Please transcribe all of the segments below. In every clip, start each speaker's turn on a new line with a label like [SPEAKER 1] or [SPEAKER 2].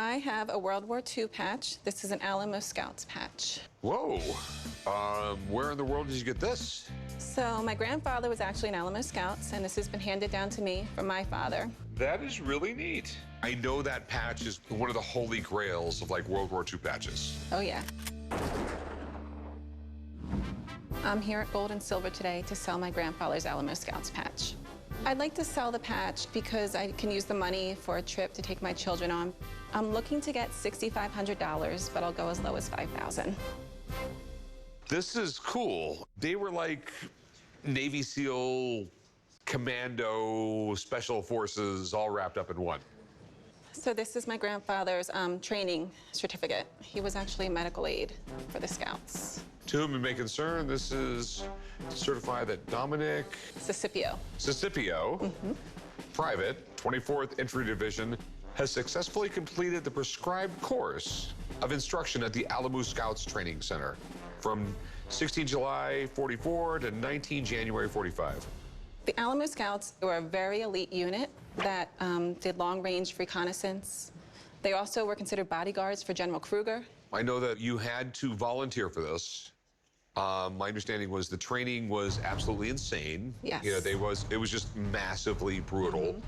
[SPEAKER 1] I have a World War II patch. This is an Alamo Scouts patch.
[SPEAKER 2] Whoa. Where in the world did you get this?
[SPEAKER 1] So my grandfather was actually an Alamo Scouts, and this has been handed down to me from my father.
[SPEAKER 2] That is really neat. I know that patch is one of the holy grails of like World War II patches.
[SPEAKER 1] Oh, yeah. I'm here at Gold and Silver today to sell my grandfather's Alamo Scouts patch. I'd like to sell the patch because I can use the money for a trip to take my children on. I'm looking to get $6,500, but I'll go as low as $5,000.
[SPEAKER 2] This is cool. They were like Navy SEAL, commando, special forces, all wrapped up in one.
[SPEAKER 1] So this is my grandfather's training certificate. He was actually a medical aide for the Scouts.
[SPEAKER 2] To whom it may concern, this is certified that Dominic
[SPEAKER 1] Scipio.
[SPEAKER 2] Private, 24th Infantry Division, has successfully completed the prescribed course of instruction at the Alamo Scouts Training Center from 16 July 44 to 19 January 45.
[SPEAKER 1] The Alamo Scouts were a very elite unit that did long-range reconnaissance. They also were considered bodyguards for General Kruger.
[SPEAKER 2] I know that you had to volunteer for this. My understanding was the training was absolutely insane.
[SPEAKER 1] Yes.
[SPEAKER 2] You know, it was just massively brutal.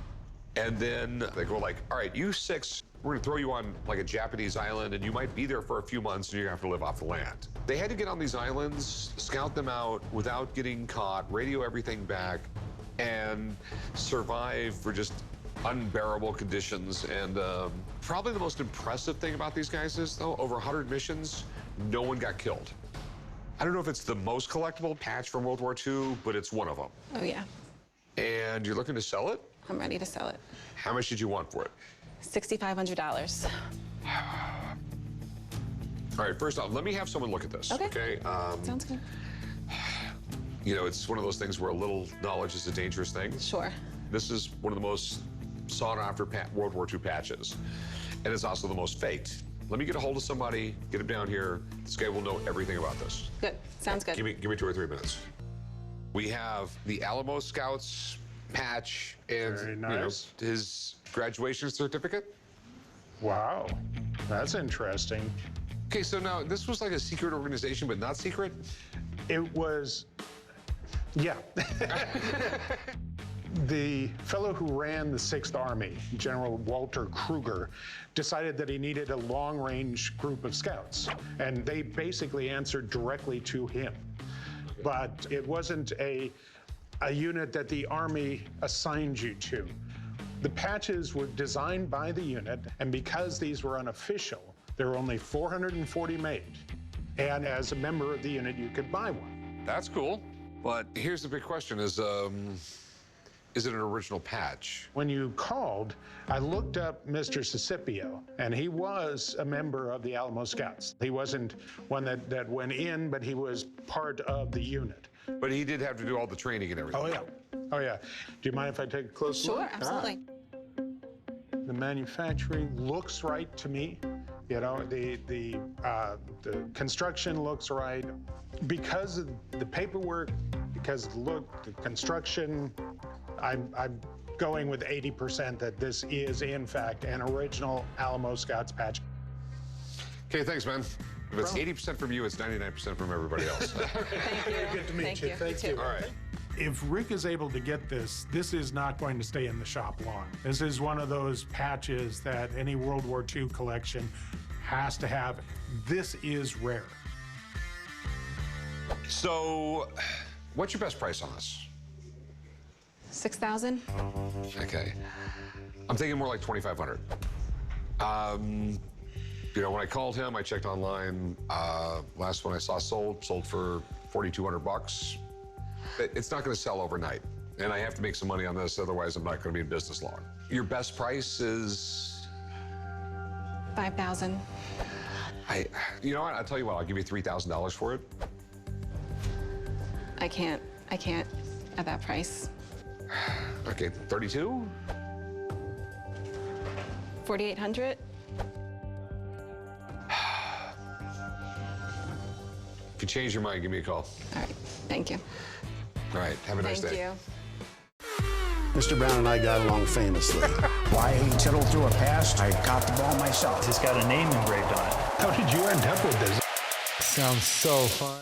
[SPEAKER 2] And then they go like, all right, you six, we're gonna throw you on like a Japanese island and you might be there for a few months and you're gonna have to live off the land. They had to get on these islands, scout them out without getting caught, radio everything back, and survive for just unbearable conditions. And probably the most impressive thing about these guys is, though, over 100 missions, no one got killed. I don't know if it's the most collectible patch from World War II, but it's one of them.
[SPEAKER 1] Oh, yeah.
[SPEAKER 2] And you're looking to sell it?
[SPEAKER 1] I'm ready to sell it.
[SPEAKER 2] How much did you want for it?
[SPEAKER 1] $6,500.
[SPEAKER 2] All right, first off, let me have someone look at this, okay?
[SPEAKER 1] Sounds good.
[SPEAKER 2] You know, it's one of those things where a little knowledge is a dangerous thing.
[SPEAKER 1] Sure.
[SPEAKER 2] This is one of the most sought-after World War II patches, and it's also the most faked. Let me get a hold of somebody, get him down here. This guy will know everything about this.
[SPEAKER 1] Good. Sounds good.
[SPEAKER 2] Give me 2 or 3 minutes. We have the Alamo Scouts patch and
[SPEAKER 3] Very nice.
[SPEAKER 2] You know, his graduation certificate.
[SPEAKER 3] Wow, that's interesting.
[SPEAKER 2] Okay, so now this was like a secret organization, but not secret?
[SPEAKER 3] It was, yeah. The fellow who ran the 6th Army, General Walter Kruger, decided that he needed a long-range group of scouts, and they basically answered directly to him. But it wasn't a unit that the Army assigned you to. The patches were designed by the unit, and because these were unofficial, there were only 440 made. And as a member of the unit, you could buy one.
[SPEAKER 2] That's cool. But here's the big question is it an original patch?
[SPEAKER 3] When you called, I looked up Mr. Scipio, and he was a member of the Alamo Scouts. He wasn't one that went in, but he was part of the unit.
[SPEAKER 2] But he did have to do all the training and everything.
[SPEAKER 3] Oh, yeah. Oh, yeah. Do you mind if I take a close look?
[SPEAKER 1] Sure, absolutely.
[SPEAKER 3] The manufacturing looks right to me. You know, the construction looks right. Because of the paperwork, because of the look, the construction, I'm going with 80% that this is, in fact, an original Alamo Scouts patch.
[SPEAKER 2] Okay, thanks, man. If it's 80% from you, it's 99% from everybody else.
[SPEAKER 1] Thank you.
[SPEAKER 3] Good to meet you.
[SPEAKER 1] Thank you.
[SPEAKER 2] All right.
[SPEAKER 3] If Rick is able to get this, this is not going to stay in the shop long. This is one of those patches that any World War II collection has to have. This is rare.
[SPEAKER 2] So, what's your best price on this?
[SPEAKER 1] 6,000?
[SPEAKER 2] Okay. I'm thinking more like 2,500. You know, when I called him, I checked online. Last one I saw sold for 4,200 bucks. It's not going to sell overnight, and I have to make some money on this, otherwise I'm not going to be in business long. Your best price is?
[SPEAKER 1] 5,000.
[SPEAKER 2] You know what? I'll tell you what. I'll give you $3,000 for it.
[SPEAKER 1] I can't at that price.
[SPEAKER 2] Okay, 32.
[SPEAKER 1] 4,800.
[SPEAKER 2] If you change your mind, give me a call.
[SPEAKER 1] All right. Thank you.
[SPEAKER 2] All right. Have a nice day.
[SPEAKER 1] Thank you.
[SPEAKER 4] Mr. Brown and I got along famously.
[SPEAKER 5] Why he tittled through a pass, I caught the ball myself.
[SPEAKER 6] It's got a name engraved on it.
[SPEAKER 3] How did you end up with this?
[SPEAKER 7] Sounds so fun.